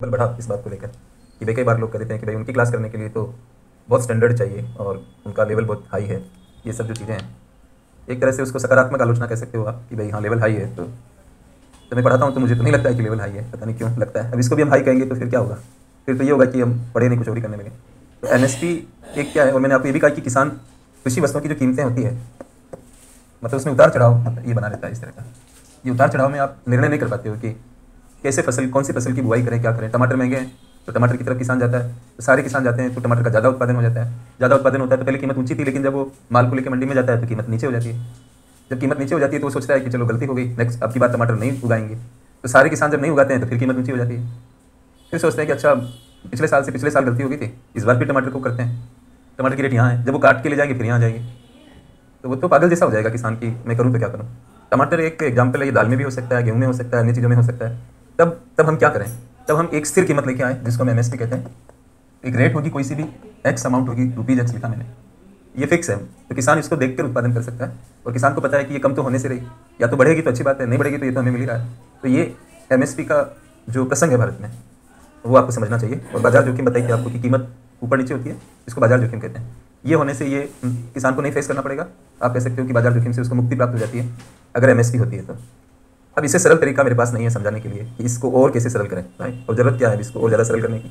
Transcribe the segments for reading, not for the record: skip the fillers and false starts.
बल बढ़ा इस बात को लेकर कि भाई कई बार लोग कहते हैं कि भाई उनकी क्लास करने के लिए तो बहुत स्टैंडर्ड चाहिए और उनका लेवल बहुत हाई है। ये सब जो चीज़ें हैं, एक तरह से उसको सकारात्मक आलोचना कह सकते हो आप कि भाई हाँ लेवल हाई है। तो मैं पढ़ाता हूँ तो मुझे तो नहीं लगता है कि लेवल हाई है, पता नहीं क्यों लगता है। अब इसको भी हम हाई कहेंगे तो फिर क्या होगा? फिर तो ये होगा कि हम पढ़े नहीं, कुछ और ही करने लगे। तो एमएसपी एक क्या है, और मैंने आपको ये भी कहा कि किसान कृषि वस्तुओं की जो कीमतें होती है, मतलब उसमें उतार चढ़ाव मतलब ये बना रहता है इस तरह का। ये उतार चढ़ाव में आप निर्णय नहीं कर पाते हो कि कैसे फसल, कौन सी फसल की बुआई करें, क्या करें। टमाटर महंगे हैं तो टमाटर की तरफ किसान जाता है, तो सारे किसान जाते हैं तो टमाटर का ज़्यादा उत्पादन हो जाता है। ज़्यादा उत्पादन होता है तो पहले कीमत ऊंची थी, लेकिन जब वो माल को लेकर मंडी में जाता है तो कीमत नीचे हो जाती है। जब कीमत नीचे हो जाती है तो वो सोचता है कि चलो गलती हो गई, नेक्स्ट अब की बार टमाटर नहीं उगाएंगे। तो सारे किसान जब नहीं उगाते हैं तो फिर कीमत ऊंची हो जाती है। फिर सोचते हैं कि अच्छा पिछले साल गलती हो गई थी, इस बार फिर टमाटर को करते हैं। टमाटर की रेट यहाँ है, जब वो काट के ले जाएंगे फिर यहाँ जाएंगे, तो वो तो पागल जैसा हो जाएगा किसान की मैं करूँ तो क्या करूँ। टमाटर एक एग्जाम्पल है, ये दाल में भी हो सकता है, गेहूँ में हो सकता है, अन्य चीज़ों में हो सकता है। तब हम क्या करें? तब हम एक स्थिर कीमत लेके आए जिसको हम एमएसपी कहते हैं। एक रेट होगी कोई सी भी, एक्स अमाउंट होगी, रुपीज एक्स लिखा मैंने, ये फिक्स है। तो किसान इसको देख कर उत्पादन कर सकता है और किसान को पता है कि ये कम तो होने से रही, या तो बढ़ेगी तो अच्छी बात है, नहीं बढ़ेगी तो ये तो हमें मिल ही रहा है। तो ये एमएसपी का जो प्रसंग है भारत में, वो आपको समझना चाहिए। और बाजार जोखिम बताइए आपको कि कीमत ऊपर नीचे होती है, इसको बाजार जोखिम कहते हैं। ये होने से ये किसान को नहीं फेस करना पड़ेगा। आप कह सकते हो कि बाजार जोखिम से उसको मुक्ति प्राप्त हो जाती है अगर एमएसपी होती है तो। अब इसे सरल तरीका मेरे पास नहीं है समझाने के लिए कि इसको और कैसे सरल करें, राइट, और ज़रूरत क्या है इसको और ज़्यादा सरल करने की।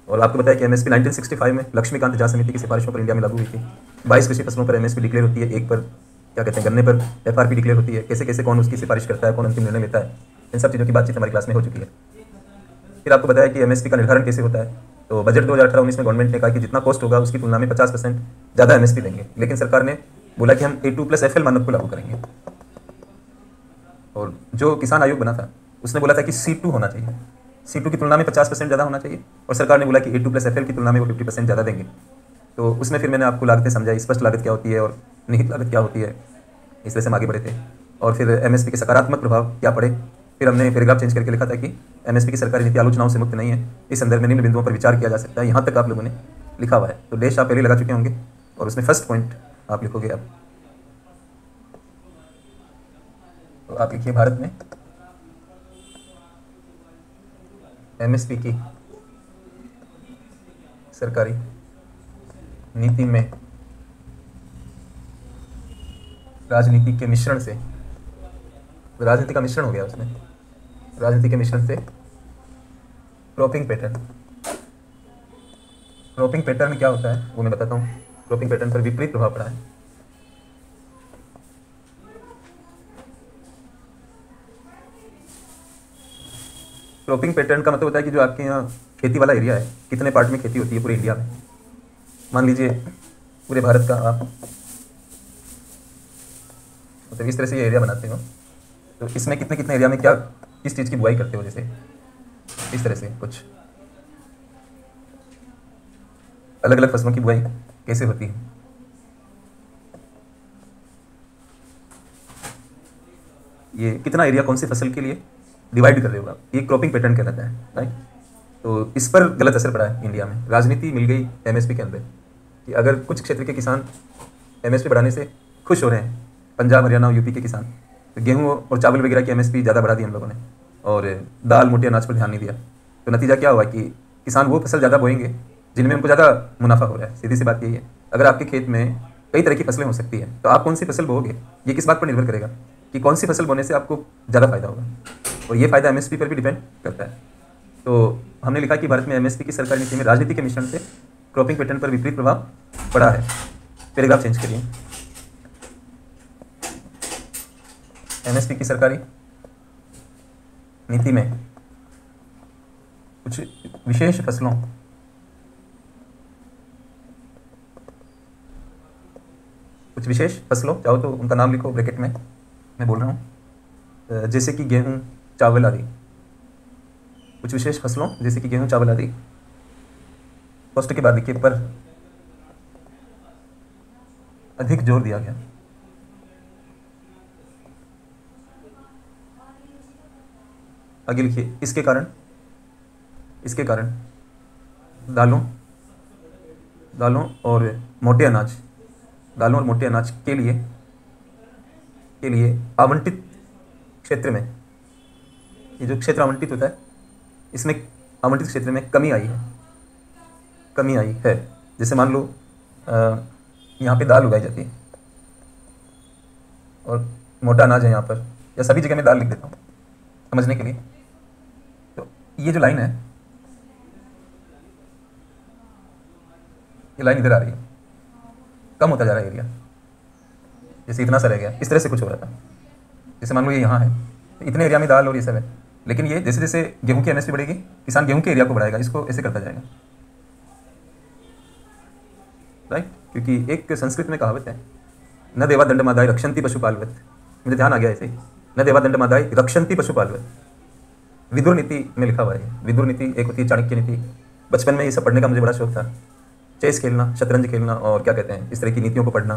और आपको बताया कि एमएसपी 1965 में लक्ष्मीकांत झा समिति की सिफारिशों पर इंडिया में लागू हुई थी। 22 कृषि फसलों पर एमएसपी डिक्लेयर होती है, एक पर क्या कहते हैं गन्ने पर एफआरपी डिक्लेयर होती है। कैसे कैसे कौन उसकी सिफारिश करता है, कौन अंतिम निर्णय लेता है, इन सब चीज़ों की बातचीत हमारी क्लास में हो चुकी है। फिर आपको बताया कि एमएसपी का निर्धारण कैसे होता है। तो बजट 2018-19 में गवर्नमेंट ने कहा कि जितना कॉस्ट होगा उसकी तुलना में 50% ज़्यादा एमएसपी देंगे, लेकिन सरकार ने बोला कि हम A2+FL मानक को लागू करेंगे। और जो किसान आयोग बना था उसने बोला था कि C2 होना चाहिए, C2 की तुलना में 50% ज़्यादा होना चाहिए, और सरकार ने बोला कि A2+FL की तुलना में वो 50% ज़्यादा देंगे। तो उसमें फिर मैंने आपको लागतें समझाई, स्पष्ट लागत क्या होती है और निहित लागत क्या होती है, इस तरह से हम आगे बढ़े थे। और फिर एमएसपी के सकारात्मक प्रभाव क्या पड़े, फिर हमने पैराग्राफ चेंज करके लिखा था कि एमएसपी की सरकारी नीति आलोचनाओं से मुक्त नहीं है, इस संदर्भ में निम्न बिंदुओं पर विचार किया जा सकता है। यहाँ तक आप लोगों ने लिखा हुआ है, तो डैश आप पहले लगा चुके होंगे और उसमें फर्स्ट पॉइंट आप लिखोगे। आप तो आप लिखिए, भारत में एमएसपी की सरकारी नीति में राजनीति के मिश्रण से, राजनीति का मिश्रण हो गया उसमें, राजनीति के मिश्रण से क्रॉपिंग पैटर्न, क्रॉपिंग पैटर्न क्या होता है वो मैं बताता हूँ। क्रॉपिंग पैटर्न पर विपरीत प्रभाव पड़ा है। क्रॉपिंग पैटर्न का मतलब होता है कि जो आपके यहाँ खेती वाला एरिया है, कितने पार्ट में खेती होती है पूरे इंडिया में। मान लीजिए पूरे भारत का आप मतलब इस तरह से ये एरिया बनाते हो, तो इसमें कितने कितने एरिया में क्या किस चीज़ की बुआई करते हो, जैसे इस तरह से कुछ अलग अलग फसलों की बुआई कैसे होती है। ये कितना एरिया कौन सी फसल के लिए डिवाइड कर रहे हो आप, ये क्रॉपिंग पैटर्न कहलाता है, राइट। तो इस पर गलत असर पड़ा है इंडिया में। राजनीति मिल गई एमएसपी के अंदर कि अगर कुछ क्षेत्र के किसान एमएसपी बढ़ाने से खुश हो रहे हैं, पंजाब हरियाणा और यूपी के किसान, तो गेहूँ और चावल वगैरह की एमएसपी ज़्यादा बढ़ा दी हम लोगों ने, और दाल मोटे अनाज पर ध्यान नहीं दिया। तो नतीजा क्या हुआ कि किसान वो फसल ज़्यादा बोएंगे जिनमें उनको ज़्यादा मुनाफा हो रहा है। सीधी सी बात यही है। अगर आपके खेत में कई तरह की फसलें हो सकती हैं तो आप कौन सी फसल बोओगे, ये किस बात पर निर्भर करेगा कि कौन सी फसल बोने से आपको ज़्यादा फायदा होगा, और ये फायदा एमएसपी पर भी डिपेंड करता है। तो हमने लिखा कि भारत में एमएसपी की सरकारी नीति में राजनीति के मिश्रण से क्रॉपिंग पैटर्न पर विपरीत प्रभाव पड़ा है। पैराग्राफ चेंज करिए। एमएसपी की सरकारी नीति में कुछ विशेष फसलों, कुछ विशेष फसलों, चाहो तो उनका नाम लिखो ब्रैकेट में, मैं बोल रहा हूँ, जैसे कि गेहूँ चावल आदि। कुछ विशेष फसलों जैसे कि गेहूँ चावल आदि, पोस्ट के बाद लिखिए पर अधिक जोर दिया गया। आगे लिखिए, इसके कारण दालों और मोटे अनाज, दालों और मोटे अनाज के लिए आवंटित क्षेत्र में, ये जो क्षेत्र आवंटित होता है इसमें आवंटित क्षेत्र में कमी आई है, कमी आई है। जैसे मान लो यहाँ पे दाल उगाई जाती है और मोटा अनाज है यहाँ पर, या सभी जगह मैं दाल लिख देता हूँ समझने के लिए। तो ये जो लाइन है, ये लाइन इधर आ रही है, कम होता जा रहा है एरिया, जैसे इतना सा रह गया, इस तरह से कुछ हो रहा था। जैसे मान लो ये यहाँ है, तो इतने एरिया में दाल और ये सब है, लेकिन ये जैसे जैसे गेहूं की एमएसपी बढ़ेगी, किसान गेहूं के एरिया को बढ़ाएगा, इसको ऐसे करता जाएगा, राइट। क्योंकि एक संस्कृत में कहावत है, न देवा दंड मादाय रक्षंती पशुपालवत, मुझे ध्यान आ गया ऐसे ही, न देवा दंड मादाय रक्षंती पशुपालवत, विदुर नीति में लिखा हुआ है। विदुर नीति एक होती है चाणक्य नीति। बचपन में ये सब पढ़ने का मुझे बड़ा शौक था, चेस खेलना, शतरंज खेलना और क्या कहते हैं इस तरह की नीतियों को पढ़ना।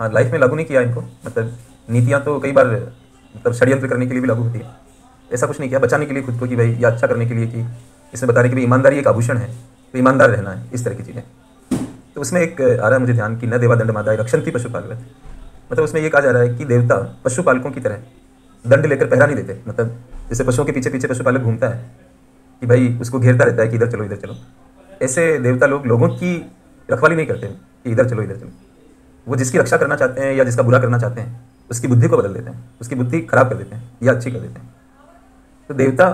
हाँ, लाइफ में लागू नहीं किया इनको, मतलब नीतियाँ तो कई बार मतलब षड्यंत्र करने के लिए भी लागू होती है, ऐसा कुछ नहीं किया, बचाने के लिए खुद को कि भाई या अच्छा करने के लिए, कि इसमें बता रहे कि भाई ईमानदारी एक आभूषण है, तो ईमानदार रहना है, इस तरह की चीज़ें। तो उसमें एक आ रहा है मुझे ध्यान कि न देवा दंड मादाय रक्षंती पशुपालवत, मतलब उसमें ये कहा जा रहा है कि देवता पशुपालकों की तरह दंड लेकर पहरा नहीं देते। मतलब जैसे पशुओं के पीछे पीछे पशुपालक घूमता है कि भाई उसको घेरता रहता है कि इधर चलो इधर चलो, ऐसे देवता लोग लोगों की रखवाली नहीं करते कि इधर चलो इधर चलो। वो जिसकी रक्षा करना चाहते हैं या जिसका बुरा करना चाहते हैं उसकी बुद्धि को बदल देते हैं, उसकी बुद्धि खराब कर देते हैं या अच्छी कर देते हैं। तो देवता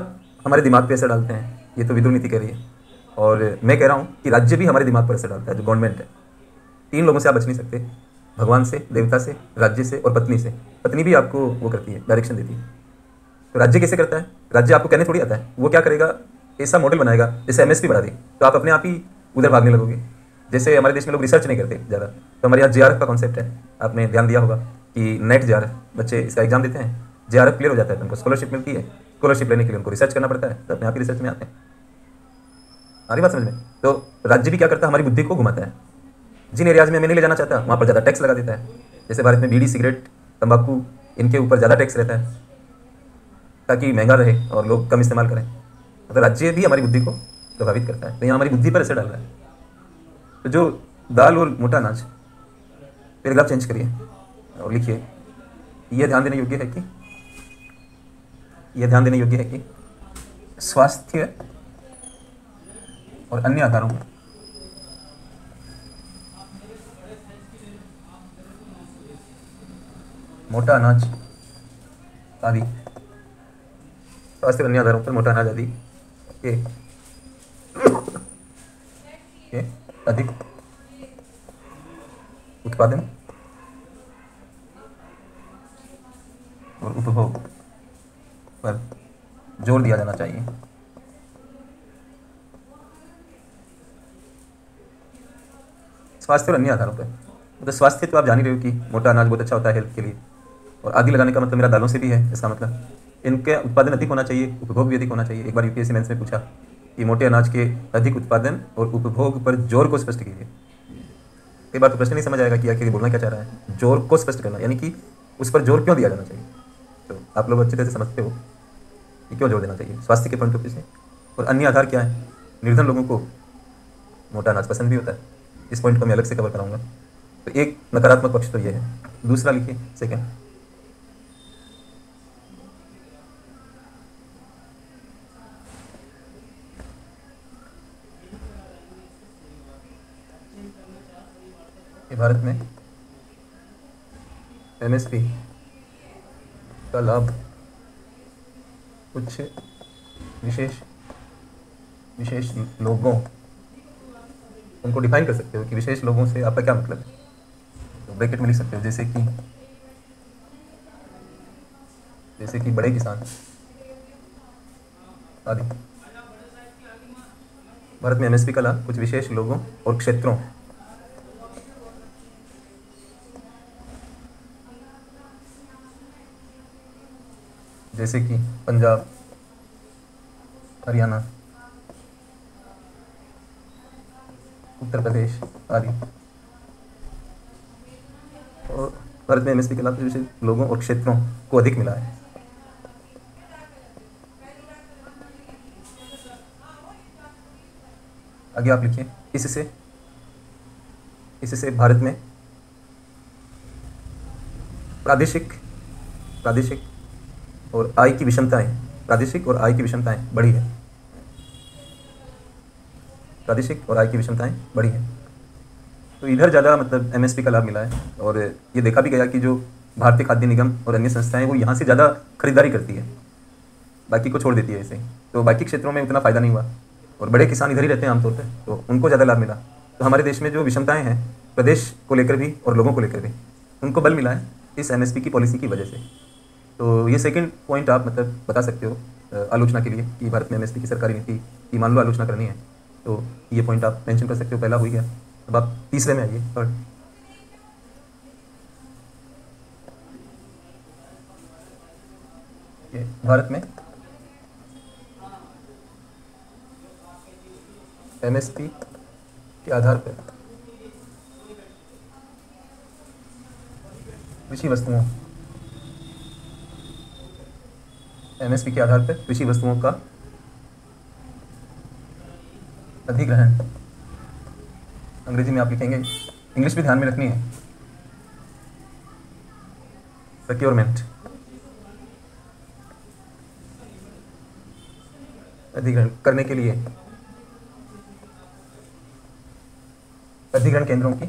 हमारे दिमाग पे असर डालते हैं, ये तो विदुर नीति कह रही है। और मैं कह रहा हूँ कि राज्य भी हमारे दिमाग पर असर डालता है, जो गवर्नमेंट है। 3 लोगों से आप बच नहीं सकते, भगवान से, देवता से, राज्य से और पत्नी से। पत्नी भी आपको वो करती है, डायरेक्शन देती है। तो राज्य कैसे करता है? राज्य आपको कहने थोड़ी आता है, वो क्या करेगा, ऐसा मॉडल बनाएगा जैसे एमएसपी बढ़ा दी तो आप अपने आप ही उधर भागने लगोगे। जैसे हमारे देश में लोग रिसर्च नहीं करते ज़्यादा, तो हमारे यहाँ जेआरएफ का कॉन्सेप्ट है, आपने ध्यान दिया होगा कि नेट जेआरएफ, बच्चे इसका एग्जाम देते हैं, जेआरएफ क्लियर हो जाता है तो उनको स्कॉलरशिप मिलती है। स्कॉलरशिप लेने के लिए उनको रिसर्च करना पड़ता है, तो अपने आप ही रिसर्च में आते हैं। आ रही बात समझ में? तो राज्य भी क्या करता है, हमारी बुद्धि को घुमाता है। जिन एरियाज में मैं नहीं ले जाना चाहता वहाँ पर ज़्यादा टैक्स लगा देता है। जैसे भारत में बीड़ी, सिगरेट, तंबाकू, इनके ऊपर ज़्यादा टैक्स रहता है ताकि महंगा रहे और लोग कम इस्तेमाल करें। तो राज्य भी हमारी बुद्धि को प्रभावित करता है, तो यहाँ हमारी बुद्धि पर असर डाल रहा है। तो जो दाल और मोटा अनाज, पैराग्राफ चेंज करिए और लिखिए, यह ध्यान देने योग्य है कि स्वास्थ्य और अन्य आधारों पर मोटा अनाज आदि, स्वास्थ्य और अन्य आधारों पर मोटा अनाज आदि के अधिक उत्पादन और उपभोग पर जोर दिया जाना चाहिए। स्वास्थ्य और अन्य आधारों पर, मतलब स्वास्थ्य तो आप जान ही रहे हो कि मोटा अनाज बहुत अच्छा होता है हेल्थ के लिए, और आदि लगाने का मतलब मेरा दालों से भी है। इसका मतलब इनके उत्पादन अधिक होना चाहिए, उपभोग भी अधिक होना चाहिए। एक बार यूपीएससी मेंस में पूछा कि मोटे अनाज के अधिक उत्पादन और उपभोग पर जोर को स्पष्ट कीजिए। कई बार तो प्रश्न नहीं समझ आएगा कि आखिर बोलना क्या चाह रहा है। जोर को स्पष्ट करना यानी कि उस पर जोर क्यों दिया जाना चाहिए। तो आप लोग अच्छी तरह से समझते हो कि क्यों जोर देना चाहिए स्वास्थ्य के पॉइंट ऑफ व्यू से। और अन्य आधार क्या है, निर्धन लोगों को मोटा अनाज पसंद भी होता है, इस पॉइंट को मैं अलग से कवर कराऊंगा। तो एक नकारात्मक पक्ष तो ये है। दूसरा लिखिए, सेकेंड, भारत में एमएसपी का लाभ कुछ विशेष लोगों, उनको डिफाइन कर सकते हो कि विशेष लोगों से आपका क्या मतलब है, तो ब्रैकेट में लिख सकते हो जैसे कि बड़े किसान आदि। भारत में एमएसपी का लाभ कुछ विशेष लोगों और क्षेत्रों जैसे कि पंजाब, हरियाणा, उत्तर प्रदेश आदि। और भारत में एमएसपी के लाभ जैसे लोगों और क्षेत्रों को अधिक मिला है। आगे आप लिखिए, इससे भारत में प्रादेशिक और आय की विषमताएं बढ़ी है। प्रादेशिक और आय की विषमताएं बढ़ी हैं। तो इधर ज़्यादा मतलब एमएसपी का लाभ मिला है, और ये देखा भी गया कि जो भारतीय खाद्य निगम और अन्य संस्थाएं वो यहाँ से ज़्यादा खरीदारी करती है, बाकी को छोड़ देती है ऐसे। तो बाकी क्षेत्रों में उतना फ़ायदा नहीं हुआ, और बड़े किसान इधर ही रहते हैं आमतौर पर, तो उनको ज़्यादा लाभ मिला। तो हमारे देश में जो विषमताएँ हैं प्रदेश को लेकर भी और लोगों को लेकर भी, उनको बल मिला है इस एमएसपी की पॉलिसी की वजह से। तो ये सेकंड पॉइंट आप मतलब बता सकते हो आलोचना के लिए कि भारत में एमएसपी की सरकारी नीति की मान लो आलोचना करनी है, तो ये पॉइंट आप मेंशन कर सकते हो। पहला हो ही गया, अब आप तीसरे में आइए, थर्ड। भारत में एमएसपी के आधार पर कृषि वस्तुओं, एमएसपी के आधार पर कृषि वस्तुओं का अधिग्रहण, अंग्रेजी में आप लिखेंगे, इंग्लिश भी ध्यान में रखनी है, प्रोक्योरमेंट, अधिग्रहण करने के लिए अधिग्रहण केंद्रों की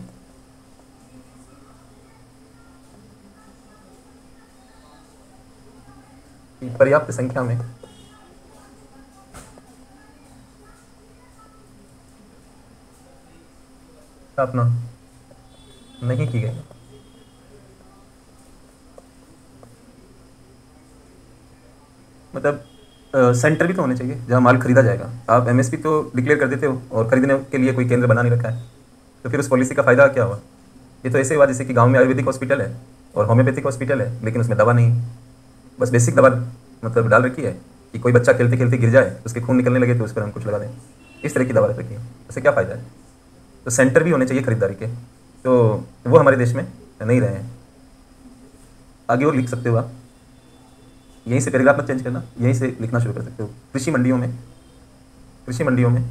पर्याप्त संख्या में स्थापना नहीं की गई। मतलब सेंटर भी तो होने चाहिए जहां माल खरीदा जाएगा। आप एमएसपी तो डिक्लेयर कर देते हो और खरीदने के लिए कोई केंद्र बना नहीं रखा है, तो फिर उस पॉलिसी का फ़ायदा क्या हुआ? ये तो ऐसे हुआ जैसे कि गांव में आयुर्वेदिक हॉस्पिटल है और होम्योपैथिक हॉस्पिटल है, लेकिन उसमें दवा नहीं है, बस बेसिक दवा मतलब डाल रखी है कि कोई बच्चा खेलते खेलते गिर जाए, उसके खून निकलने लगे तो उस पर हम कुछ लगा दें, इस तरह की दवा रख रखी है। उससे क्या फ़ायदा है? तो सेंटर भी होने चाहिए खरीदारी के, तो वो हमारे देश में नहीं रहे हैं। आगे और लिख सकते हो आप, यहीं से पैराग्राफ मत चेंज करना, यहीं से लिखना शुरू कर सकते हो। कृषि मंडियों में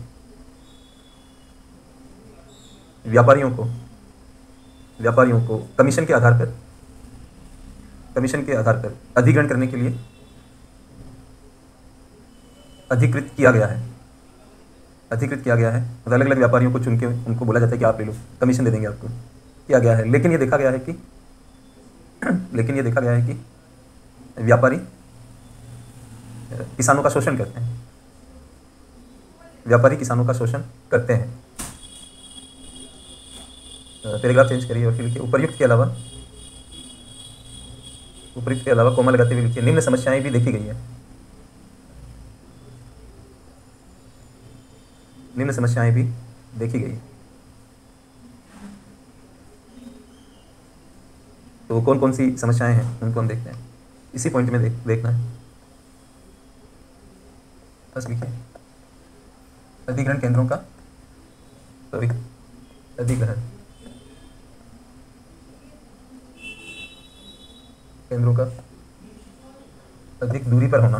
व्यापारियों को कमीशन के आधार पर अधिग्रहण करने के लिए अधिकृत किया गया है। तो अलग अलग व्यापारियों को चुन के उनको बोला जाता है कि आप ले लो, कमीशन दे देंगे आपको, किया गया है। लेकिन ये देखा गया है कि व्यापारी किसानों का शोषण करते हैं। पैराग्राफ चेंज करिए और फिर लिखिए, उपर्युक्त के अलावा कोमा लगाते हुए लिखिए, निम्न समस्याएं भी देखी गई है। तो कौन कौन सी समस्याएं हैं उनको हम देखते हैं, इसी पॉइंट में देखना है। बस लिखिए, अधिग्रहण केंद्रों का अधिक दूरी पर होना।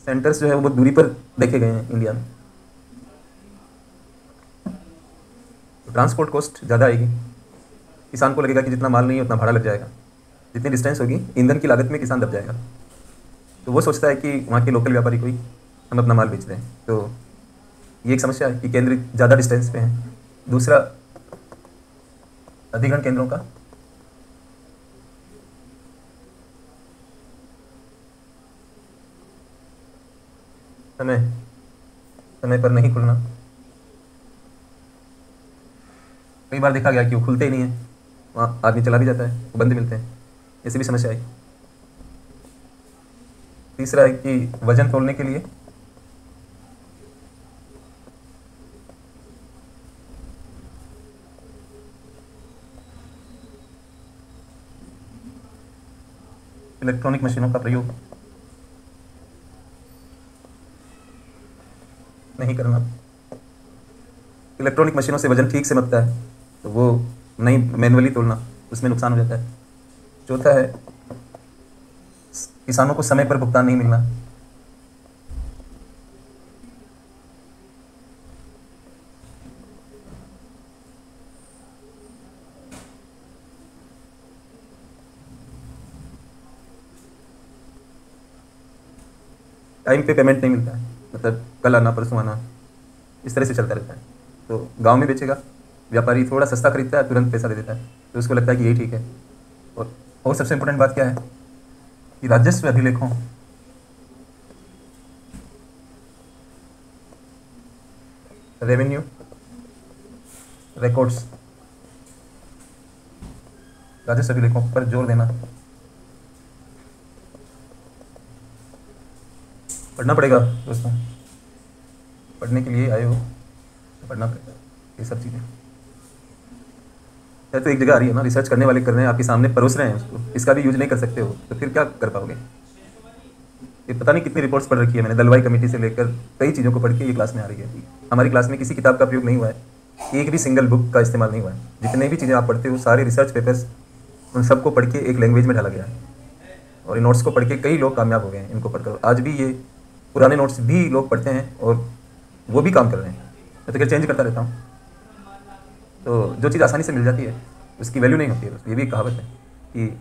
सेंटर्स जो है वो बहुत दूरी पर देखे गए हैं इंडिया में। तो ट्रांसपोर्ट कॉस्ट ज़्यादा आएगी, किसान को लगेगा कि जितना माल नहीं है उतना भाड़ा लग जाएगा, जितनी डिस्टेंस होगी ईंधन की लागत में किसान दब जाएगा। तो वो सोचता है कि वहाँ के लोकल व्यापारी को ही हम अपना माल बेच दें। तो ये एक समस्या है कि केंद्र ज़्यादा डिस्टेंस पे हैं। दूसरा, अधिग्रहण केंद्रों का समय पर नहीं खुलना। कई बार देखा गया कि वो खुलते ही नहीं है, वहाँ आदमी चला भी जाता है, वो बंद मिलते हैं, ऐसी भी समस्या है। तीसरा है कि वजन तोलने के लिए इलेक्ट्रॉनिक मशीनों का प्रयोग नहीं करना। इलेक्ट्रॉनिक मशीनों से वजन ठीक से मपता है, तो वो नहीं मैनुअली तोलना, उसमें नुकसान हो जाता है। चौथा है किसानों को समय पर भुगतान नहीं मिलना। टाइम पे पेमेंट नहीं मिलता है, मतलब कल आना परसों आना, इस तरह से चलता रहता है। तो गांव में बेचेगा, व्यापारी थोड़ा सस्ता खरीदता है, तुरंत पैसा दे देता है, तो उसको लगता है कि यही ठीक है। और सबसे इम्पोर्टेंट बात क्या है कि राजस्व अभिलेखों, रेवेन्यू रिकॉर्ड्स, राजस्व अभिलेखों पर जोर देना। पढ़ना पड़ेगा दोस्तों, पढ़ने के लिए आए हो तो पढ़ना पड़ेगा ये सब चीज़ें। है तो एक जगह आ रही है ना, रिसर्च करने वाले कर रहे हैं, आपके सामने परोस रहे हैं उसको, इसका भी यूज नहीं कर सकते हो तो फिर क्या कर पाओगे। ये पता नहीं कितनी रिपोर्ट्स पढ़ रखी है मैंने, दलवाई कमेटी से लेकर कई चीज़ों को पढ़ के ये क्लास में आ रही है। हमारी क्लास में किसी किताब का प्रयोग नहीं हुआ है, एक भी सिंगल बुक का इस्तेमाल नहीं हुआ है। जितने भी चीज़ें आप पढ़ते हो सारे रिसर्च पेपर्स, उन सबको पढ़ के एक लैंग्वेज में ढाला गया है, और इन नोट्स को पढ़ के कई लोग कामयाब हो गए हैं। इनको पढ़कर आज भी ये पुराने नोट्स भी लोग पढ़ते हैं और वो भी काम कर रहे हैं। मैं तो क्या चेंज करता रहता हूँ। तो जो चीज़ आसानी से मिल जाती है उसकी वैल्यू नहीं होती है। ये भी एक कहावत है कि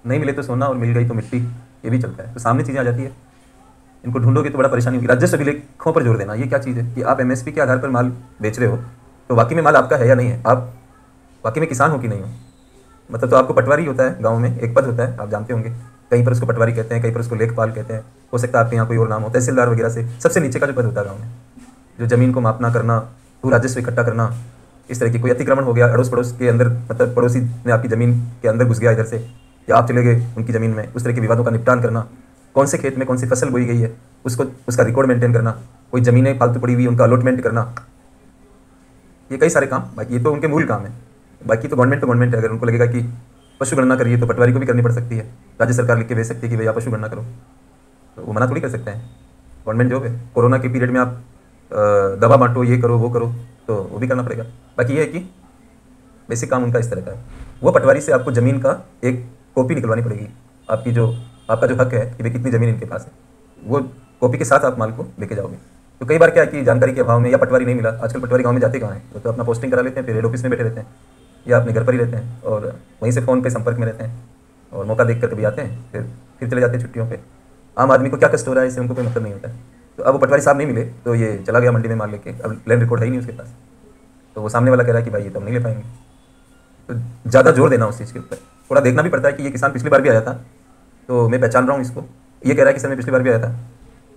नहीं मिले तो सोना और मिल गई तो मिट्टी, ये भी चलता है। तो सामने चीज़ें आ जाती है, इनको ढूंढोगे तो बड़ा परेशानी होगी। राजस्व अभिलेखों पर जोर देना, ये क्या चीज़ है कि आप एमएसपी के आधार पर माल बेच रहे हो, तो वाकई में माल आपका है या नहीं है, आप वाकई में किसान हो कि नहीं हो। मतलब तो आपको पटवारी होता है गाँव में, एक पद होता है, आप जानते होंगे, कहीं पर उसको पटवारी कहते हैं, कहीं पर उसको लेखपाल कहते हैं, हो सकता है आपके यहाँ कोई और नाम हो, तहसीलदार वगैरह से सबसे नीचे का जो पद होता है गाँव में, जो ज़मीन को मापना करना, वो राजस्व इकट्ठा करना, इस तरह की कोई अतिक्रमण हो गया अड़ोस पड़ोस के अंदर, मतलब पड़ोसी ने आपकी ज़मीन के अंदर घुस गया इधर से, या आप चले गए उनकी ज़मीन में, उस तरह के विवादों का निपटान करना, कौन से खेत में कौन सी फसल बोई गई है उसको, उसका रिकॉर्ड मेंटेन करना, कोई ज़मीनें फालतू पड़ी हुई उनका अलॉटमेंट करना, ये कई सारे काम। बाकी ये तो उनके मूल काम है, बाकी तो गवर्नमेंट है। अगर उनको लगेगा कि पशु गणना करिए तो पटवारी को भी करनी पड़ सकती है, राज्य सरकार लिख के भेज सकती है कि भैया पशु गणना करो, तो वो मना थोड़ी कर सकते हैं, गवर्नमेंट जॉब है। कोरोना के पीरियड में आप दवा बांटो, ये करो वो करो, तो वो भी करना पड़ेगा। बाकी ये है कि बेसिक काम उनका इस तरह का है। वो पटवारी से आपको ज़मीन का एक कॉपी निकलवानी पड़ेगी, आपकी जो आपका जो हक है कि भाई कितनी ज़मीन इनके पास है, वो कॉपी के साथ आप माल को लेके जाओगे। तो कई बार क्या है कि जानकारी के अभाव में या पटवारी नहीं मिला, आजकल पटवारी गाँव में जाते कहाँ हैं, वो तो अपना पोस्टिंग करा लेते हैं, फिर हेड ऑफिस में बैठे रहते हैं या अपने घर पर ही रहते हैं और वहीं से फ़ोन पे संपर्क में रहते हैं, और मौका देख कर कभी आते हैं फिर चले जाते हैं छुट्टियों पे। आम आदमी को क्या कष्ट हो रहा है इससे उनको कोई मतलब नहीं होता है। तो अब वो पटवारी साहब नहीं मिले तो ये चला गया मंडी में माल लेके, अब लैंड रिकॉर्ड है ही नहीं उसके पास, तो वो सामने वाला कह रहा है कि भाई ये तो हम नहीं ले पाएंगे। तो ज़्यादा जोर देना उस चीज़ के ऊपर, थोड़ा देखना भी पड़ता है कि ये किसान पिछली बार भी आया था तो मैं पहचान रहा हूँ इसको, ये कह रहा है कि सर मैं पिछली बार भी आया था,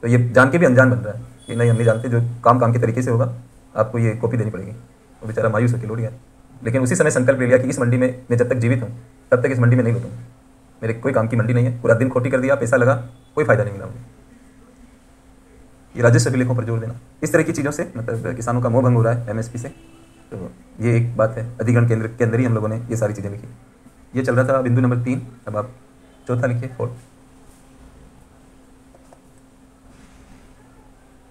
तो ये जान के भी अनजान बन रहा है कि नहीं हम नहीं जानते, जो काम के तरीके से होगा आपको ये कॉपी देनी पड़ेगी। वो बेचारा मायूस होकर लौट गया, लेकिन उसी समय संकल्प ले लिया कि इस मंडी में मैं जब तक जीवित हूँ तब तक इस मंडी में नहीं लूटूंगा, मेरे कोई काम की मंडी नहीं है। पूरा दिन खोटी कर दिया, पैसा लगा, कोई फायदा नहीं मिला मुझे। ये राजस्व अभिलेखों पर जोर देना, इस तरह की चीज़ों से मतलब किसानों का मोह भंग हो रहा है एमएसपी से, तो ये एक बात है। अधिग्रहण केंद्र के अंदर ही हम लोगों ने ये सारी चीज़ें लिखी। ये चल रहा था बिंदु नंबर 3, अब आप चौथा लिखिए, फोर्थ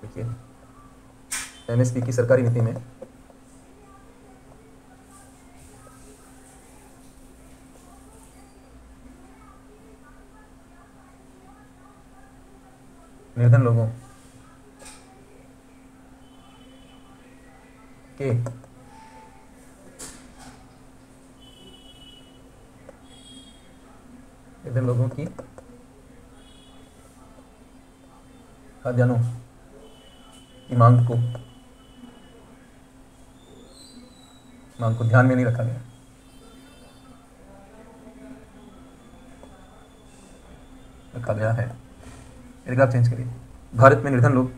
लिखिए। एमएसपी की सरकारी नीति में निर्धन लोगों के निर्धन लोगों की खाद्यान्नों की मांग को ध्यान में नहीं रखा गया। रखा गया है, पैराग्राफ चेंज करिए। भारत में निर्धन लोग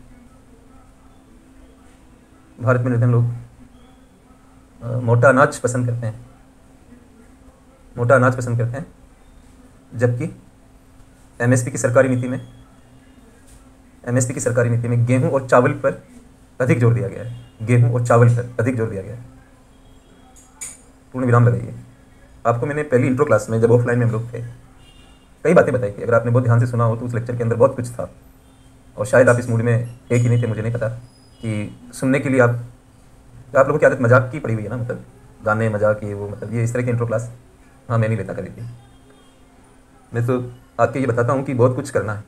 मोटा अनाज पसंद करते हैं, जबकि एमएसपी की सरकारी नीति में गेहूं और चावल पर अधिक जोर दिया गया है। पूर्ण विराम लगाइए। आपको मैंने पहली इंट्रो क्लास में जब ऑफलाइन में हम लोग थे कई बातें बताई थी, अगर आपने बहुत ध्यान से सुना हो तो उस लेक्चर के अंदर बहुत कुछ था, और शायद आप इस मूड में थे कि नहीं थे मुझे नहीं पता, कि सुनने के लिए आप लोगों की आदत मजाक की पड़ी हुई है ना, मतलब गाने मजाक ये वो, मतलब ये इस तरह की इंट्रो क्लास हाँ मैं नहीं लेता कभी भी। मैं तो आपके ये बताता हूँ कि बहुत कुछ करना है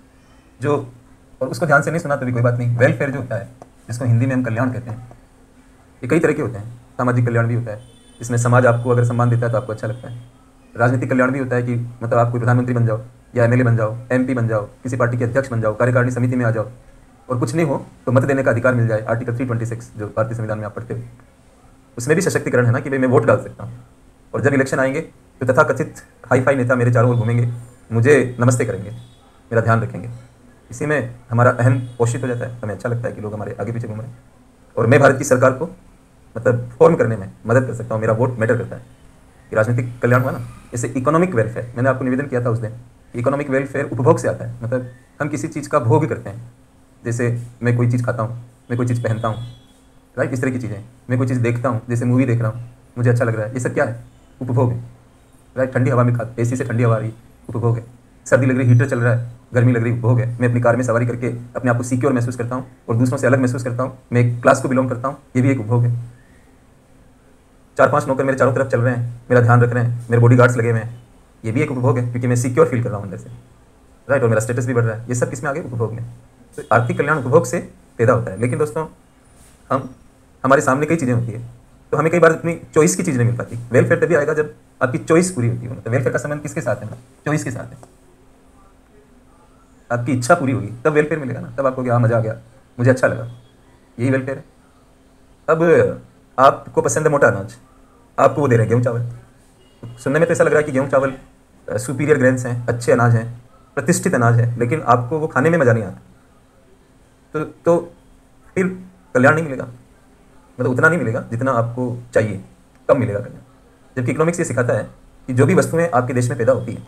जो, और उसको ध्यान से नहीं सुना तो भी कोई बात नहीं। वेलफेयर जो होता है, जिसको हिंदी में हम कल्याण कहते हैं, ये कई तरह के होते हैं। सामाजिक कल्याण भी होता है, इसमें समाज आपको अगर सम्मान देता है तो आपको अच्छा लगता है। राजनीतिक कल्याण भी होता है कि मतलब आप कोई प्रधानमंत्री बन जाओ या एमएलए बन जाओ, एमपी बन जाओ, किसी पार्टी के अध्यक्ष बन जाओ, कार्यकारिणी समिति में आ जाओ, और कुछ नहीं हो तो मत देने का अधिकार मिल जाए, आर्टिकल 326 जो भारतीय संविधान में आप पढ़ते हो, उसमें भी सशक्तिकरण है ना कि भाई मैं वोट डाल सकता हूँ। और जब इलेक्शन आएंगे तो तथाकथित हाई फाई नेता मेरे चारों ओर घूमेंगे, मुझे नमस्ते करेंगे, मेरा ध्यान रखेंगे। इसी में हमारा अहम पोषित हो जाता है, हमें अच्छा लगता है कि लोग हमारे आगे पीछे घूम रहे हैं। और मैं भारत की सरकार को मतलब फॉर्म करने में मदद कर सकता हूँ, मेरा वोट मैटर करता है कि राजनीतिक कल्याण हुआ ना। जैसे इकोनॉमिक वेलफेयर मैंने आपको निवेदन किया था उस दिन, इकोनॉमिक वेलफेयर उपभोग से आता है, मतलब हम किसी चीज़ का भोग करते हैं। जैसे मैं कोई चीज़ खाता हूँ, मैं कोई चीज़ पहनता हूँ, राइट, इस तरह की चीज़ें। मैं कोई चीज़ देखता हूँ, जैसे मूवी देख रहा हूँ, मुझे अच्छा लग रहा है, ये सब क्या है? उपभोग है, राइट। ठंडी हवा में खा, एसी से ठंडी हवा आ रही, उपभोग है। सर्दी लग रही, हीटर चल रहा है, गर्मी लग रही, उपभोग है। मैं अपनी कार में सवारी करके अपने आप को सिक्योर महसूस करता हूँ और दूसरों से अलग महसूस करता हूँ, मैं एक क्लास को बिलोंग करता हूँ, ये भी एक उपभोग है। 4-5 नौकर मेरे चारों तरफ चल रहे हैं, मेरा ध्यान रख रहे हैं, मेरे बॉडी गार्ड्स लगे हुए हैं, ये भी एक उपभोग है क्योंकि मैं सिक्योर फील कर रहा हूँ अंदर से, राइट। और मेरा स्टेटस भी बढ़ रहा है, ये सब किसमें आ गए? उपभोग में। तो आर्थिक कल्याण उपभोग से पैदा होता है। लेकिन दोस्तों हमारे सामने कई चीज़ें होती है तो हमें कई बार अपनी चॉइस की चीज़ नहीं मिल पाती। वेलफेयर तभी आएगा जब आपकी चॉइस पूरी होती है। मतलब वेलफेयर का संबंध किसके साथ है? चॉइस के साथ है। आपकी इच्छा पूरी होगी तब वेलफेयर मिलेगा ना, तब आपको हाँ मज़ा आ गया, मुझे अच्छा लगा, यही वेलफेयर है। अब आपको पसंद है मोटा अनाज, आपको वो दे रहे हैं गेहूँ चावल। सुनने में तो ऐसा लग रहा है कि गेहूँ चावल सुपीरियर ग्रेन्स हैं, अच्छे अनाज हैं, प्रतिष्ठित अनाज है, लेकिन आपको वो खाने में मज़ा नहीं आता। तो फिर कल्याण नहीं मिलेगा, मतलब उतना नहीं मिलेगा जितना आपको चाहिए, कम मिलेगा कल्याण। जबकि इकोनॉमिक्स ये सिखाता है कि जो भी वस्तुएं आपके देश में पैदा होती हैं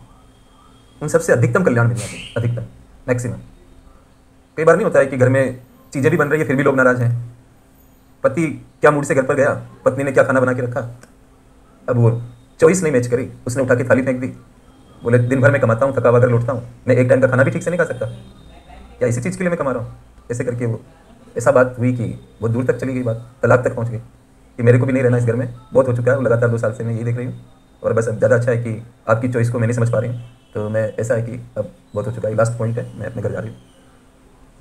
उन सबसे अधिकतम कल्याण मिल जाते हैं, अधिकतम, मैक्सिमम। कई बार नहीं होता है कि घर में चीज़ें भी बन रही है फिर भी लोग नाराज़ हैं। पति क्या मूड से घर पर गया, पत्नी ने क्या खाना बना के रखा, अब वो चॉइस नहीं मैच करी, उसने उठा के थाली फेंक दी। बोले दिन भर मैं कमाता हूँ, थका हुआ घर लौटता हूँ, मैं एक टाइम का खाना भी ठीक से नहीं खा सकता, क्या इसी चीज़ के लिए मैं कमा रहा हूँ? ऐसे करके वो ऐसा बात हुई कि बहुत दूर तक चली गई बात, तलाक तक पहुँच गई कि मेरे को भी नहीं रहना इस घर में, बहुत हो चुका है, लगातार 2 साल से मैं यही देख रही हूँ और बस अब ज़्यादा अच्छा है कि आपकी चॉइस को मैं नहीं समझ पा रही हूँ, तो मैं ऐसा है कि अब बहुत हो चुका है, लास्ट पॉइंट है, मैं अपने घर जा रही हूँ।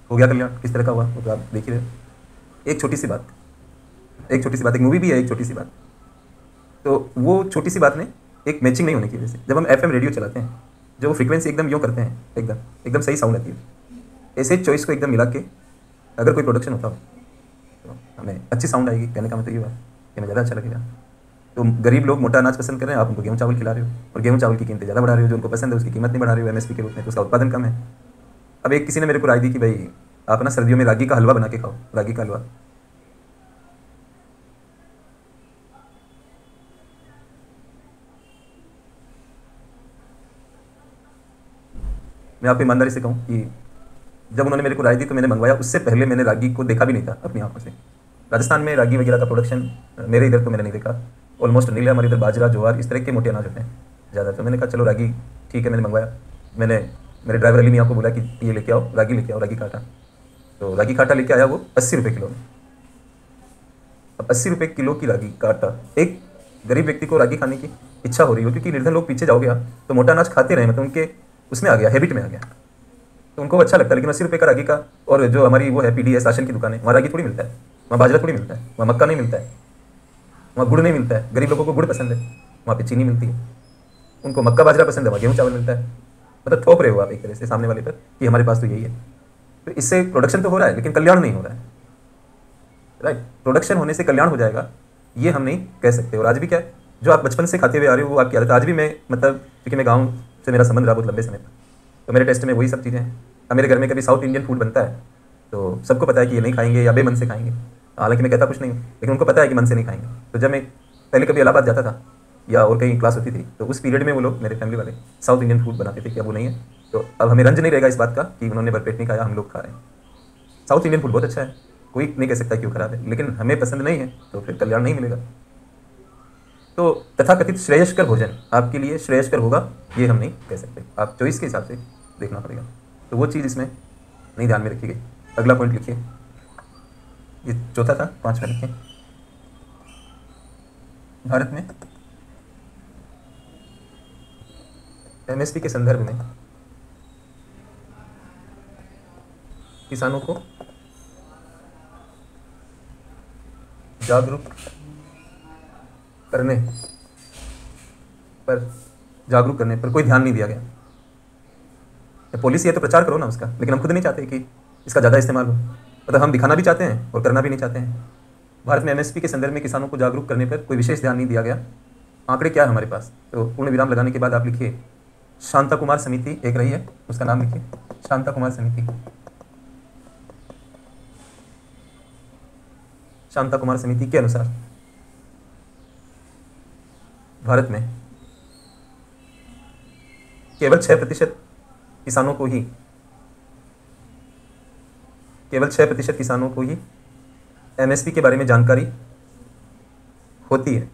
हो गया कल्याण, किस तरह का हुआ वो तो आप देख ही रहे। एक छोटी सी बात, एक छोटी सी बात, एक मूवी भी है एक छोटी सी बात, तो वो छोटी सी बात में एक मैचिंग नहीं होने की वजह से जब हम FM रेडियो चलाते हैं, जो वो फ्रीक्वेंसी एकदम यूँ करते हैं, एकदम एकदम सही साउंड आती है, ऐसे चॉइस को एकदम मिला के अगर कोई प्रोडक्शन होता हो तो हमें अच्छी साउंड आएगी। कहने का मतलब ये हुआ कि हमें ज़्यादा अच्छा लगेगा। तो गरीब लोग मोटा अनाज पसंद कर रहे हैं, आप उनको गेहूँ चावल खिला रहे हो और गेहूँ चावल की कीमतें ज़्यादा बढ़ा रहे हो, जो उनको पसंद है उसकी कीमत नहीं बढ़ा रहे हो MSP के रूप में, तो उसका उत्पादन कम है। अब एक किसी ने मेरे को राय दी कि भाई आप ना सर्दियों में रागी का हलवा बना के खाओ, रागी का हलवा। मैं आपको ईमानदारी से कहूँ कि जब उन्होंने मेरे को राय दी तो मैंने मंगवाया, उससे पहले मैंने रागी को देखा भी नहीं था अपनी आंखों से। राजस्थान में रागी वगैरह का प्रोडक्शन मेरे इधर तो मैंने नहीं देखा, ऑलमोस्ट नीले, हमारे इधर बाजरा ज्वार इस तरह के मोटे अनाज होते हैं ज़्यादा। तो मैंने कहा चलो रागी ठीक है, मैंने मंगवाया। मैंने मेरे ड्राइवर अली मियाँ को बोला कि ये लेके आओ रागी, लेके आओ रागी का आटा। तो रागी का आटा लेके आया, वो 80 रुपये किलो में। अब 80 रुपये किलो की रागी का आटा, एक गरीब व्यक्ति को रागी खाने की इच्छा हो रही हो, क्योंकि निर्धन लोग पीछे जाओगे आप तो मोटा अनाज खाते रहे, मतलब उनके उसमें आ गया, हैबिट में आ गया, तो उनको अच्छा लगता है। लेकिन 80 रुपये का रागी का, और जो हमारी वो है PDS राशन की दुकान है, वहाँ रागी थोड़ी मिलता है, वहाँ बाजरा थोड़ी मिलता है, वहाँ मक्का नहीं मिलता है, वहाँ गुड़ नहीं मिलता है। गरीब लोगों को गुड़ पसंद है, वहाँ पे चीनी मिलती है। उनको मक्का बाजरा पसंद है, वहाँ गेहूँ चावल मिलता है। मतलब थोप रहे हो आप एक तरह से सामने वाले पर कि हमारे पास तो यही है। तो इससे प्रोडक्शन तो हो रहा है लेकिन कल्याण नहीं हो रहा है, राइट। प्रोडक्शन होने से कल्याण हो जाएगा ये हम नहीं कह सकते। और आज भी क्या है, जो आप बचपन से खाते हुए आ रहे हो वो आपकी आदत। आज भी मैं मतलब क्योंकि मैं गाँव से मेरा संबंध रहा बहुत लंबे समय तक, तो मेरे टेस्ट में वही सब चीज़ें हैं। अब मेरे घर में कभी साउथ इंडियन फूड बनता है तो सबको पता है कि ये नहीं खाएंगे या बेमन से खाएंगे, हालांकि मैं कहता कुछ नहीं हूँ, लेकिन उनको पता है कि मन से नहीं खाएंगे। तो जब मैं पहले कभी इलाहाबाद जाता था या और कहीं क्लास होती थी तो उस पीरियड में वो लोग, मेरे फैमिली वाले, साउथ इंडियन फूड बनाते थे। क्या वो नहीं है? तो अब हमें रंज नहीं रहेगा इस बात का कि उन्होंने भरपेट नहीं खाया, हम लोग खा रहे हैं। साउथ इंडियन फूड बहुत अच्छा है, कोई नहीं कह सकता क्यों खराब है, लेकिन हमें पसंद नहीं है तो फिर कल्याण नहीं मिलेगा। तो तथाकथित श्रेयस्कर भोजन आपके लिए श्रेयस्कर होगा ये हम नहीं कह सकते, आप चॉइस के हिसाब से देखना पड़ेगा। तो वो चीज़ इसमें नहीं ध्यान में रखी गई। अगला पॉइंट लिखिए, ये चौथा था, 5वां लिखिए। भारत में MSP के संदर्भ में किसानों को जागरूक करने पर कोई ध्यान नहीं दिया गया। पॉलिसी है तो प्रचार करो ना उसका, लेकिन हम खुद नहीं चाहते कि इसका ज़्यादा इस्तेमाल हो। मतलब हम दिखाना भी चाहते हैं और करना भी नहीं चाहते हैं। भारत में एमएसपी के संदर्भ में किसानों को जागरूक करने पर कोई विशेष ध्यान नहीं दिया गया। आंकड़े क्या है हमारे पास, तो पूर्ण विराम लगाने के बाद आप लिखिए शांता कुमार समिति एक रही है, उसका नाम लिखिए शांता कुमार समिति। शांता कुमार समिति के अनुसार भारत में केवल 6% किसानों को ही एमएसपी के बारे में जानकारी होती है।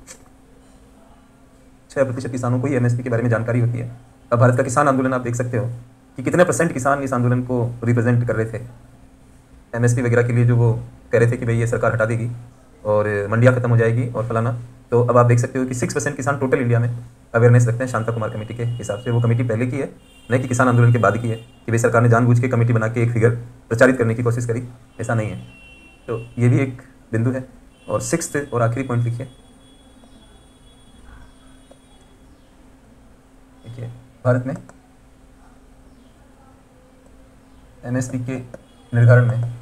6% किसानों को ही एमएसपी के बारे में जानकारी होती है। अब भारत का किसान आंदोलन आप देख सकते हो कि कितने % किसान इस आंदोलन को रिप्रेजेंट कर रहे थे। एमएसपी वगैरह के लिए जो वो कह रहे थे कि भाई ये सरकार हटा देगी और मंडियाँ खत्म हो जाएगी और फलाना। तो अब आप देख सकते हो कि 6% किसान टोटल इंडिया में अवेयरनेस रखते हैं शांता कुमार कमेटी के हिसाब से। वो कमेटी पहले की है, नहीं कि किसान आंदोलन के बाद की है कि भाई सरकार ने जानबूझ के कमेटी बना के एक फिगर प्रचारित करने की कोशिश करी, ऐसा नहीं है। तो ये भी एक बिंदु है। और 6th और आखिरी पॉइंट लिखिए, देखिए भारत में एमएसपी के निर्धारण में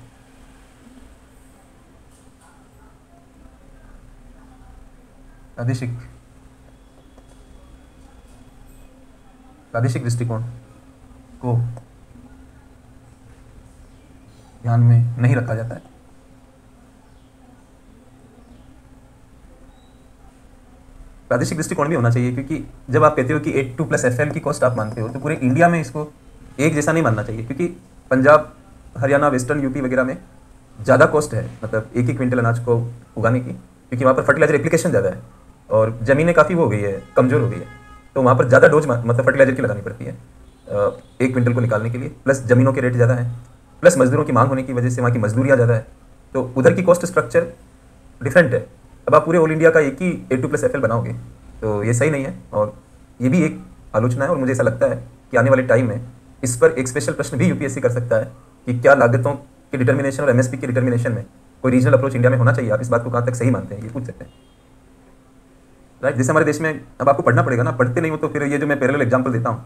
प्रादेशिक दृष्टिकोण को ध्यान में नहीं रखा जाता है। प्रादेशिक दृष्टिकोण भी होना चाहिए, क्योंकि जब आप कहते हो कि 82 + FL की कॉस्ट आप मानते हो तो पूरे इंडिया में इसको एक जैसा नहीं मानना चाहिए, क्योंकि पंजाब, हरियाणा, वेस्टर्न यूपी वगैरह में ज़्यादा कॉस्ट है, मतलब एक क्विंटल अनाज को उगाने की, क्योंकि वहाँ पर फर्टिलाइजर एप्लीकेशन ज़्यादा है और ज़मीनें काफ़ी वो हो गई है, कमज़ोर हो गई है, तो वहाँ पर ज़्यादा डोज मतलब फर्टिलाइजर की लगानी पड़ती है 1 क्विंटल को निकालने के लिए। प्लस ज़मीनों के रेट ज़्यादा हैं, प्लस मजदूरों की मांग होने की वजह से वहाँ की मजदूरियाँ ज़्यादा है, तो उधर की कॉस्ट स्ट्रक्चर डिफरेंट है। अब आप पूरे ऑल इंडिया का एक ही 82 + FL बनाओगे तो ये सही नहीं है, और ये भी एक आलोचना है। और मुझे ऐसा लगता है कि आने वाले टाइम में इस पर एक स्पेशल प्रश्न भी यूपीएससी कर सकता है कि क्या लागतों के डिटर्मिनेशन और एमएसपी के डिटर्मिनेशन में कोई रीजनल अप्रोच इंडिया में होना चाहिए। आप इस बात को कहाँ तक सही मानते हैं, ये पूछ सकते हैं, राइट। जैसे हमारे देश में अब आपको पढ़ना पड़ेगा ना, पढ़ते नहीं हो तो फिर ये जो मैं पैरेलल एग्जाम्पल देता हूँ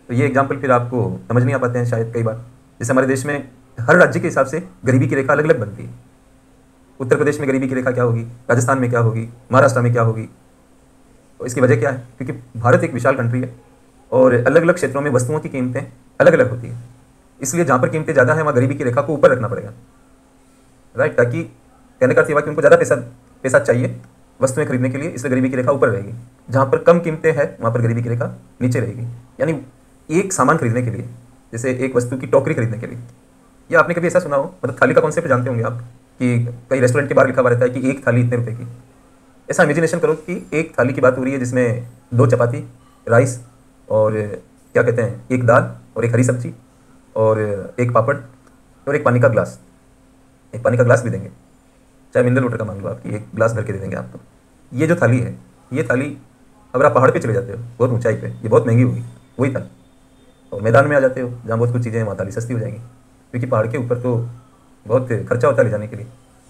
तो ये एग्जाम्पल फिर आपको समझ नहीं आ पाते हैं शायद कई बार। जैसे हमारे देश में हर राज्य के हिसाब से गरीबी की रेखा अलग अलग बनती है। उत्तर प्रदेश में गरीबी की रेखा क्या होगी, राजस्थान में क्या होगी, महाराष्ट्र में क्या होगी। तो इसकी वजह क्या है, क्योंकि भारत एक विशाल कंट्री है और अलग अलग क्षेत्रों में वस्तुओं की कीमतें अलग अलग होती हैं, इसलिए जहाँ पर कीमतें ज़्यादा हैं वहाँ गरीबी की रेखा को ऊपर रखना पड़ेगा, राइट। ताकि कहने का अर्थ ये कि उनको ज़्यादा पैसा चाहिए वस्तुएं खरीदने के लिए, इसलिए गरीबी की रेखा ऊपर रहेगी। जहाँ पर कम कीमतें हैं वहाँ पर गरीबी की रेखा नीचे रहेगी। यानी एक सामान खरीदने के लिए, जैसे एक वस्तु की टोकरी खरीदने के लिए, या आपने कभी ऐसा सुना हो, मतलब थाली का कॉन्सेप्ट जानते होंगे आप कि कई रेस्टोरेंट के बाहर लिखा हुआ रहता है कि एक थाली इतने रुपए की। ऐसा इमेजिनेशन करो कि एक थाली की बात हो रही है जिसमें 2 चपाती, राइस और क्या कहते हैं, एक दाल और एक हरी सब्जी और एक पापड़ और एक पानी का ग्लास। एक पानी का ग्लास भी देंगे, चाहे मिनरल वाटर का मान लो, आपकी एक ग्लास भर के दे देंगे आपको। ये जो थाली है, ये थाली अगर आप पहाड़ पे चले जाते हो बहुत ऊंचाई पे, ये बहुत महंगी होगी वही थाली। और मैदान में आ जाते हो जहाँ बहुत कुछ चीज़ें हैं, वहाँ थाली सस्ती हो जाएगी, क्योंकि पहाड़ के ऊपर तो बहुत खर्चा होता है ले जाने के लिए।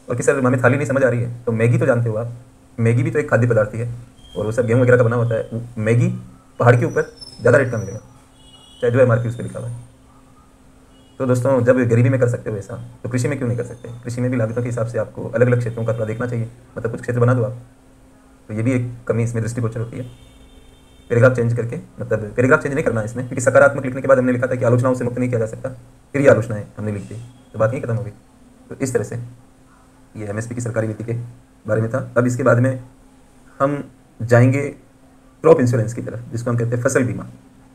और किसी अगर हमें थाली नहीं समझ आ रही है तो मैगी तो जानते हो आप, मैगी भी तो एक खाद्य पदार्थ ही है और वो सब गेहूँ वगैरह का बना होता है। मैगी पहाड़ के ऊपर ज़्यादा रेट का मिलेगा, चाहे जो MRP उस पर लिखा हुआ है। तो दोस्तों, जब गरीबी में कर सकते हो ऐसा, तो कृषि में क्यों नहीं कर सकते। कृषि में भी लागतों के हिसाब से आपको अलग अलग क्षेत्रों का थोड़ा देखना चाहिए, मतलब कुछ क्षेत्र बना दो आप, तो ये भी एक कमी इसमें दृष्टिगोचर होती है। पैराग्राफ चेंज करके, मतलब पैराग्राफ चेंज नहीं करना है इसमें, क्योंकि सकारात्मक लिखने के बाद हमने लिखा था कि आलोचनाओं से मुक्त नहीं किया जा सकता, फिर ये आलोचनाएं हमने लिख दी तो बात नहीं खत्म हो गई। तो इस तरह से ये MSP की सरकारी नीति के बारे में था। अब इसके बाद में हम जाएंगे क्रॉप इंश्योरेंस की तरफ, जिसको हम कहते हैं फसल बीमा।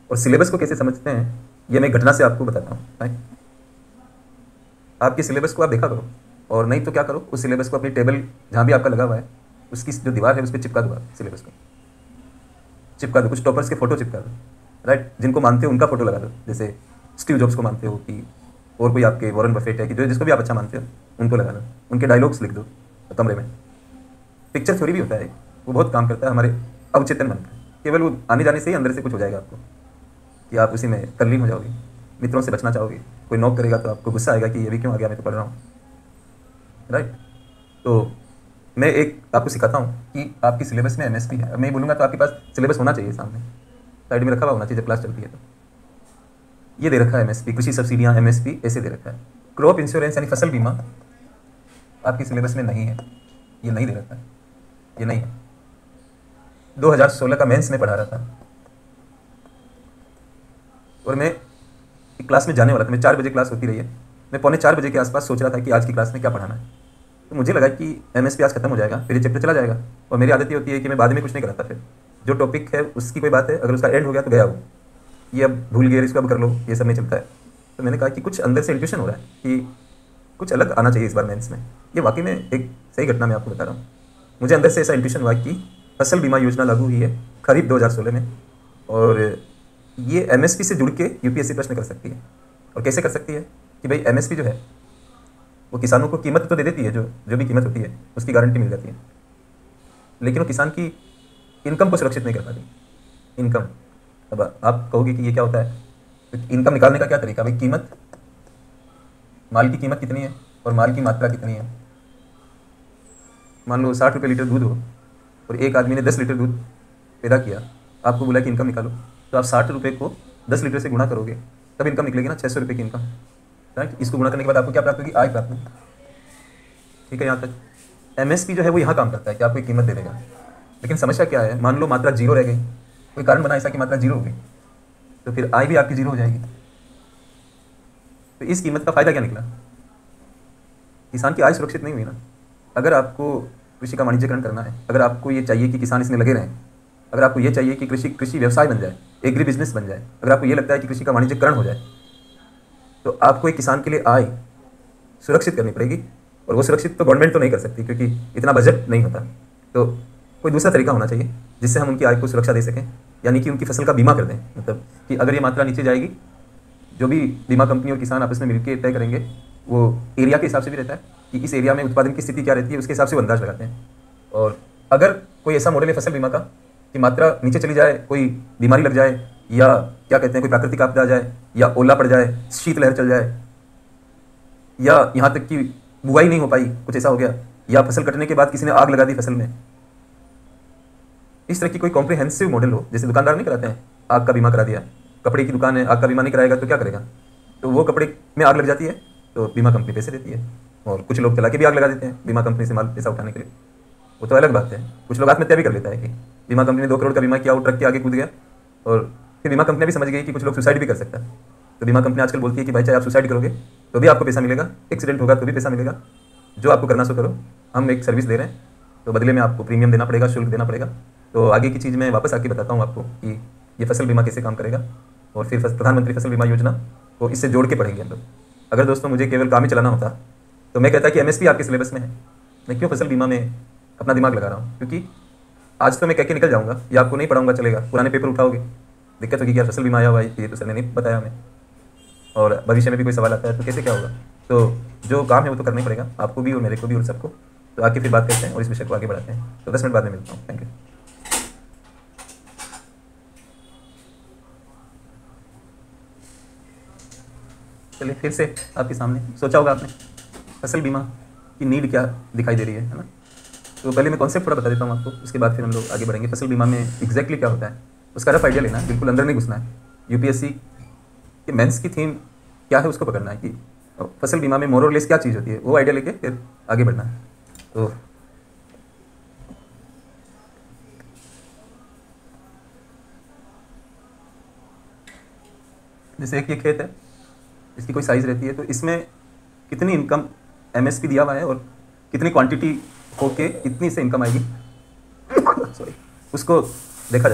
और सिलेबस को कैसे समझते हैं ये मैं घटना से आपको बताता हूँ। आपके सिलेबस को आप देखा करो, और नहीं तो क्या करो, उस सिलेबस को अपनी टेबल जहाँ भी आपका लगा हुआ है उसकी जो दीवार है उस पर चिपका दो, सिलेबस को चिपका दो, कुछ टॉपर्स के फोटो चिपका दो, राइट। जिनको मानते हो उनका फोटो लगा दो, जैसे स्टीव जॉब्स को मानते हो कि और कोई आपके वॉरेन बफेट है कि जो जिसको भी आप अच्छा मानते हो उनको लगा दो, उनके डायलॉग्स लिख दो कमरे में। पिक्चर थ्योरी भी होता है, वो बहुत काम करता है हमारे अवचेतन मन पर। केवल वो आने जाने से ही अंदर से कुछ हो जाएगा आपको कि आप उसी में तल्लीन हो जाओगे, मित्रों से बचना चाहोगे। कोई नॉक करेगा तो आपको गुस्सा आएगा कि ये भी क्यों आ गया, मैं तो पढ़ रहा हूँ, राइट। तो मैं एक आपको सिखाता हूँ कि आपकी सिलेबस में MSP है। अब मैं बोलूँगा तो आपके पास सिलेबस होना चाहिए, सामने साइड में रखा हुआ होना चाहिए जब क्लास चलती है। तो ये दे रखा है MSP, कृषि सब्सिडियाँ MSP ऐसे दे रखा है। क्रॉप इंश्योरेंस यानी फसल बीमा आपके सिलेबस में नहीं है, ये नहीं दे रखा है, ये नहीं है। 2016 का मेंस में पढ़ा रहा था और मैं एक क्लास में जाने वाला था। मैं 4 बजे क्लास होती रही है, मैं 3:45 बजे के आसपास सोच रहा था कि आज की क्लास में क्या पढ़ाना है। तो मुझे लगा कि एमएसपी आज खत्म हो जाएगा, फिर ये चैप्टर चला जाएगा। और मेरी आदत ये होती है कि मैं बाद में कुछ नहीं कराता, फिर जो टॉपिक है उसकी कोई बात है, अगर उसका एंड हो गया तो गया वो, ये अब भूल गए, इसको अब कर लो, ये सब नहीं चलता है। तो मैंने कहा कि कुछ अंदर से इंट्यूशन हो रहा है कि कुछ अलग आना चाहिए इस बार मेंस में। ये वाकई में एक सही घटना मैं आपको बता रहा हूँ। मुझे अंदर से ऐसा इंट्यूशन हुआ कि फसल बीमा योजना लागू हुई है खरीफ 2016 में, और ये एमएसपी से जुड़ के यूपीएससी प्रश्न कर सकती है। और कैसे कर सकती है कि भाई एमएसपी जो है वो किसानों को कीमत तो दे देती है, जो भी कीमत होती है उसकी गारंटी मिल जाती है, लेकिन वो किसान की इनकम को सुरक्षित नहीं कर पाती। इनकम, अब आप कहोगे कि ये क्या होता है, तो इनकम निकालने का क्या तरीका, भाई कीमत, माल की कीमत कितनी है और माल की मात्रा कितनी है। मान लो 60 रुपये लीटर दूध हो और एक आदमी ने 10 लीटर दूध पैदा किया, आपको बोला कि इनकम निकालो, तो आप 60 रुपये को 10 लीटर से गुणा करोगे तब इनकम निकलेगी ना, 600 रुपये की इनकम, राइट। इसको गुणा करने के बाद आपको क्या प्राप्त होगी, आय प्राप्त होगी। ठीक है, यहाँ तक एमएसपी जो है वो यहाँ काम करता है कि आपको एक कीमत दे देगा। लेकिन समस्या क्या है, मान लो मात्रा जीरो रह गई, कोई कारण बना ऐसा कि मात्रा जीरो हो गई, तो फिर आय भी आपकी जीरो हो जाएगी। तो इस कीमत का फायदा क्या निकला, किसान की आय सुरक्षित नहीं हुई ना। अगर आपको कृषि का वाणिज्यकरण करना है, अगर आपको ये चाहिए कि किसान इसमें लगे रहें, अगर आपको ये चाहिए कि कृषि व्यवसाय बन जाए, एग्री बिजनेस बन जाए, अगर आपको ये लगता है कि कृषि का वाणिज्यकरण हो जाए, तो आपको एक किसान के लिए आय सुरक्षित करनी पड़ेगी। और वो सुरक्षित तो गवर्नमेंट तो नहीं कर सकती क्योंकि इतना बजट नहीं होता, तो कोई दूसरा तरीका होना चाहिए जिससे हम उनकी आय को सुरक्षा दे सकें, यानी कि उनकी फसल का बीमा कर दें। मतलब कि अगर ये मात्रा नीचे जाएगी, जो भी बीमा कंपनी और किसान आपस में मिलकर तय करेंगे, वो एरिया के हिसाब से भी रहता है कि इस एरिया में उत्पादन की स्थिति क्या रहती है, उसके हिसाब से वो अंदाज लगाते हैं। और अगर कोई ऐसा मॉडल है फसल बीमा का कि मात्रा नीचे चली जाए, कोई बीमारी लग जाए, या क्या कहते हैं कोई प्राकृतिक आपदा आ जाए, या ओला पड़ जाए, शीतलहर चल जाए, या यहाँ तक कि बुआई नहीं हो पाई, कुछ ऐसा हो गया, या फसल कटने के बाद किसी ने आग लगा दी फसल में, इस तरह की कोई कॉम्प्रिहेंसिव मॉडल हो। जैसे दुकानदार नहीं कराते हैं, आग का बीमा करा दिया, कपड़े की दुकान है, आग का बीमा नहीं कराएगा तो क्या करेगा, तो वो कपड़े में आग लग जाती है तो बीमा कंपनी पैसे देती है, और कुछ लोग चला के भी आग लगा देते हैं बीमा कंपनी से माल पैसा उठाने के लिए, वो तो अलग बात है। कुछ लोग आत्महत्या भी कर लेता है कि बीमा कंपनी ने 2 करोड़ का बीमा किया, वो ट्रक के आगे कूद गया, और फिर बीमा कंपनी भी समझ गई कि कुछ लोग सुसाइड भी कर सकता है, तो बीमा कंपनी आजकल बोलती है कि भाई चाहे आप सुसाइड करोगे तो भी आपको पैसा मिलेगा, एक्सीडेंट होगा तो भी पैसा मिलेगा, जो आपको करना सो करो, हम एक सर्विस दे रहे हैं, तो बदले में आपको प्रीमियम देना पड़ेगा, शुल्क देना पड़ेगा। तो आगे की चीज़ मैं वापस आके बताता हूँ आपको कि ये फसल बीमा कैसे काम करेगा, और फिर प्रधानमंत्री फसल बीमा योजना को इससे जोड़ के पढ़ेंगे हम लोग। अगर दोस्तों मुझे केवल काम ही चलाना होता तो मैं कहता कि एमएसपी आपके सिलेबस में है, मैं क्यों फसल बीमा में अपना दिमाग लगा रहा हूँ, क्योंकि आज तो मैं कह के निकल जाऊँगा, या आपको नहीं पढ़ाऊँगा चलेगा, पुराने पेपर उठाओगे, दिक्कत होगी कि यार फसल बीमा आया हुआ है, ये तो सर ने नहीं बताया हमें, और भविष्य में भी कोई सवाल आता है तो कैसे क्या होगा। तो जो काम है वो तो करना ही पड़ेगा आपको भी और मेरे को भी और सबको। तो आके फिर बात करते हैं और इस विषय को आगे बढ़ाते हैं। तो 10 मिनट बाद में मिलता हूँ। Thank you. चलिए फिर से आपके सामने, सोचा होगा आपने फसल बीमा की नीड क्या दिखाई दे रही है ना। तो पहले मैं कॉन्सेप्ट थोड़ा बता देता हूँ आपको, उसके बाद फिर हम लोग आगे बढ़ेंगे। फसल बीमा में एग्जैक्टली क्या होता है उसका रफ आइडिया लेना है, बिल्कुल अंदर नहीं घुसना है। यूपीएससी के मेंस की थीम क्या है उसको पकड़ना है कि फसल बीमा में मोर और लेस क्या चीज़ होती है, वो आइडिया लेके फिर आगे बढ़ना है। तो जैसे एक ये खेत है, इसकी कोई साइज़ रहती है, तो इसमें कितनी इनकम एमएसपी दिया हुआ है और कितनी क्वांटिटी होके इतनी से इनकम आएगी सॉरी, उसको देखा जाता है।